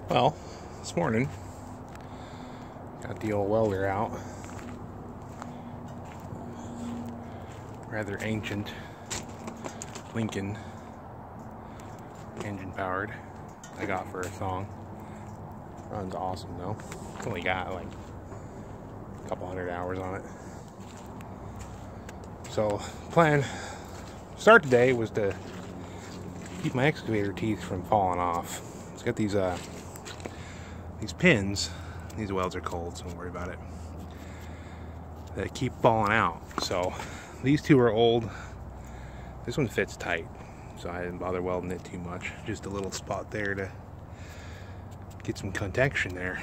Well, this morning, got the old welder out. Rather ancient Lincoln, engine powered, I got for a song. Runs awesome though. It's only got like a couple hundred hours on it. So, plan start today was to keep my excavator teeth from falling off. It's got these pins. These welds are cold, so don't worry about it. That keep falling out. So these two are old. This one fits tight, so I didn't bother welding it too much. Just a little spot there to get some contention there.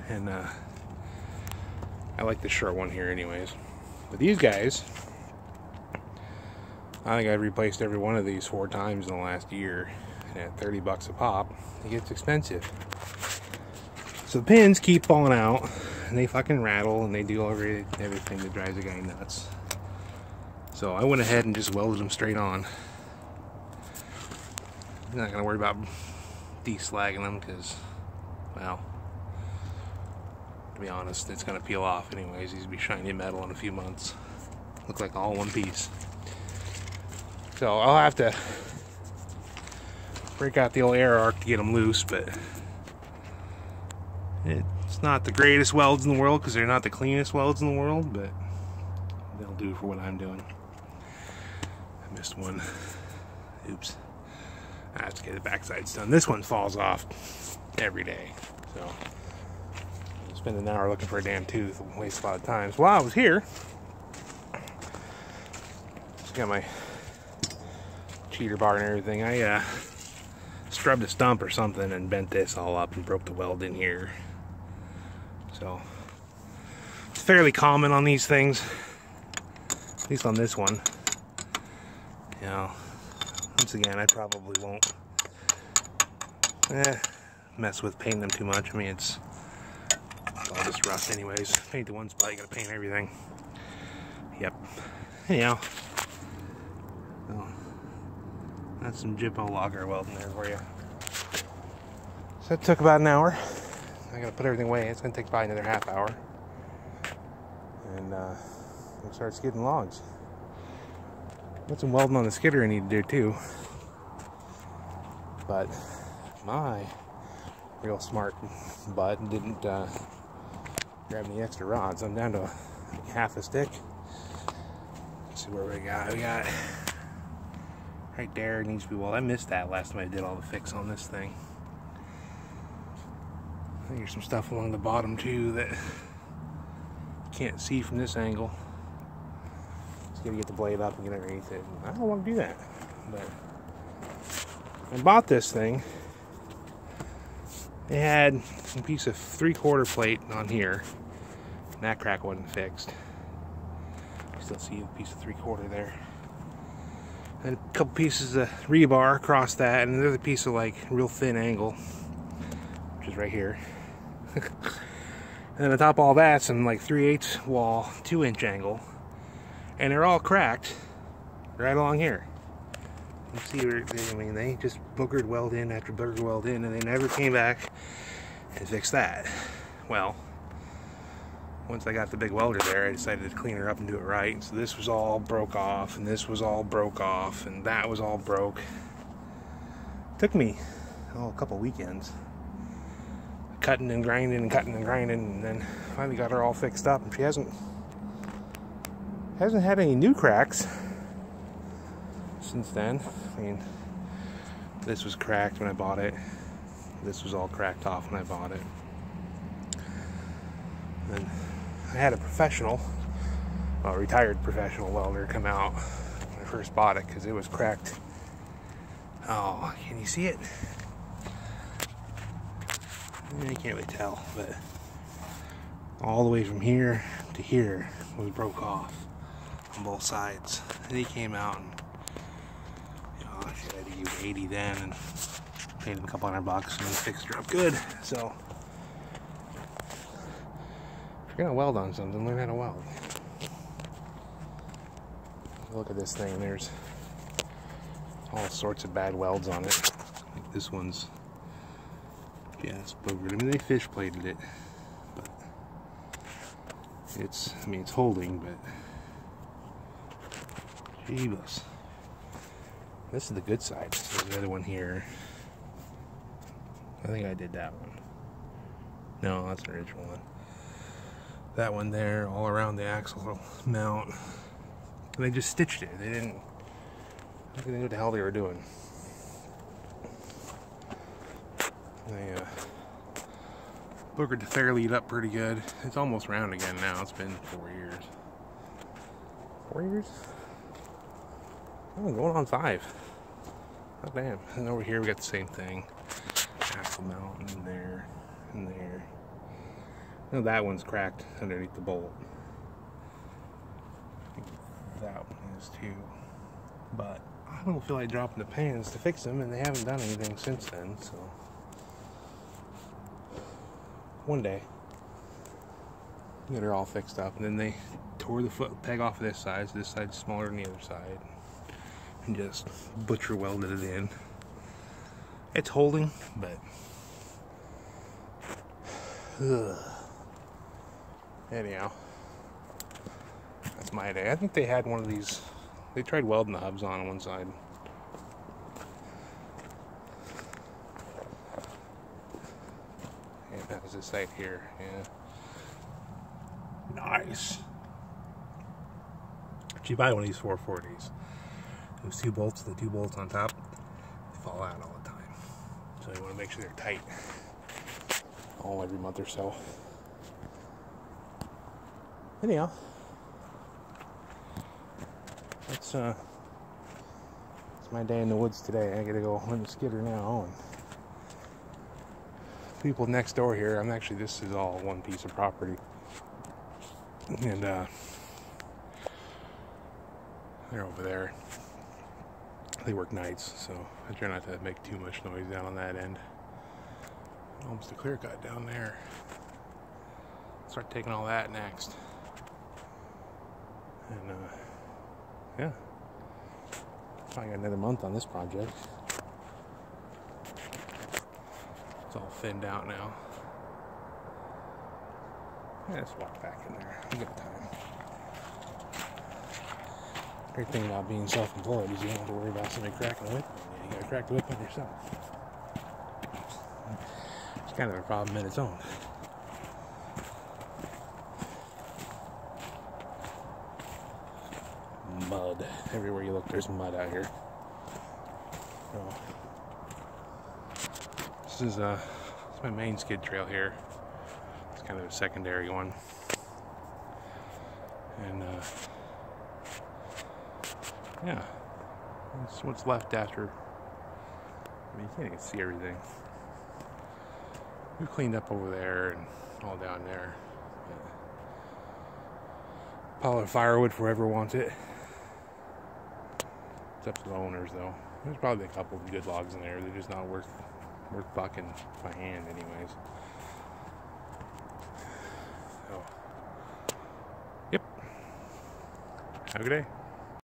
And I like the short one here anyways. But these guys, I think I've replaced every one of these 4 times in the last year. And at 30 bucks a pop, it gets expensive. So the pins keep falling out, and they fucking rattle, and they do everything that drives a guy nuts. So I went ahead and just welded them straight on. I'm not gonna worry about deslagging them because, well, to be honest, it's gonna peel off anyways. These will be shiny metal in a few months. Look like all one piece. So I'll have to break out the old air arc to get them loose, but it's not the greatest welds in the world because they're not the cleanest welds in the world, but they'll do for what I'm doing. I missed one. Oops. I have to get the backsides done. This one falls off every day, so I spend an hour looking for a damn tooth. Waste a lot of time. So while I was here, just got my cheater bar and everything. I scrubbed a stump or something and bent this all up and broke the weld in here. So it's fairly common on these things, at least on this one. You know, once again, I probably won't mess with painting them too much. I mean, it's all just rust anyways. Paint the one spot, you gotta paint everything. Yep. Anyhow, so that's some gyppo logger welding there for you. So that took about an hour. I gotta put everything away. It's gonna take probably another half hour. And we'll start skidding logs. Got some welding on the skidder I need to do too. But my real smart butt didn't grab any extra rods. I'm down to half a stick. Let's see where we got. We got right there. It needs to be welded. I missed that last time I did all the fix on this thing. I think there's some stuff along the bottom too that you can't see from this angle. Just gotta get the blade up and get underneath it. I don't want to do that, but I bought this thing. It had a piece of 3/4 plate on here, and that crack wasn't fixed. You still see the piece of 3/4 there. And a couple pieces of rebar across that, and another piece of like real thin angle, which is right here. And then on top of all that, some like 3/8 wall, 2-inch angle, and they're all cracked right along here. You see where they just boogered weld in after boogered weld in, and they never came back and fixed that. Well, once I got the big welder there, I decided to clean her up and do it right. So this was all broke off, and this was all broke off, and that was all broke. It took me a couple weekends cutting and grinding and cutting and grinding, and then finally got her all fixed up. And she hasn't had any new cracks since then. I mean, this was cracked when I bought it. This was all cracked off when I bought it. And I had a professional, well, retired professional welder come out when I first bought it because it was cracked. Oh, can you see it? You can't really tell, but all the way from here to here was broke off on both sides. And he came out and, shit, I had to use 80 then and paid him a couple $100 and he fixed her up good. So if you're gonna weld on something, learn how to weld. Look at this thing, there's all sorts of bad welds on it. Like this one's Yeah, it's boogered. I mean, they fish plated it, but it's, I mean, it's holding, but jeebus. This is the good side. There's another one here. I think I did that one. No, that's an original one. That one there, all around the axle mount. And they just stitched it. They didn't, I don't know what the hell they were doing. They boogered the fair lead up pretty good. It's almost round again now. It's been 4 years. 4 years? Oh, going on 5. Oh, damn. And over here we got the same thing. Axle mount in there, and there. No, that one's cracked underneath the bolt. I think that one is too. But I don't feel like dropping the pans to fix them, and they haven't done anything since then, so. One day, get her all fixed up, and then they tore the foot peg off of this side, so this side's smaller than the other side, and just butcher welded it in. It's holding, but anyhow, that's my day. I think they had one of these. They tried welding the hubs on one side. And that was this side here. Yeah, nice. If you buy one of these 440s, those two bolts, the 2 bolts on top, they fall out all the time. So you want to make sure they're tight. All every month or so. Anyhow, that's my day in the woods today. I gotta go hunt the skidder now. And people next door here, this is all one piece of property. And they're over there. They work nights, so I try not to make too much noise down on that end. Almost a clear cut down there. Start taking all that next. And yeah. Probably got another month on this project. It's all thinned out now. Yeah, let's walk back in there. We got time. Great thing about being self-employed is you don't have to worry about somebody cracking the whip. You gotta crack the whip on yourself. It's kind of a problem in its own. Mud. Everywhere you look, there's mud out here. So, this is my main skid trail here. It's kind of a secondary one. And yeah, that's what's left after. I mean, you can't even see everything. We've cleaned up over there and all down there. Pile of firewood for whoever wants it. It's up to the owners, though. There's probably a couple of good logs in there. They're just not worth bucking by hand, anyways. So, yep. Have a good day.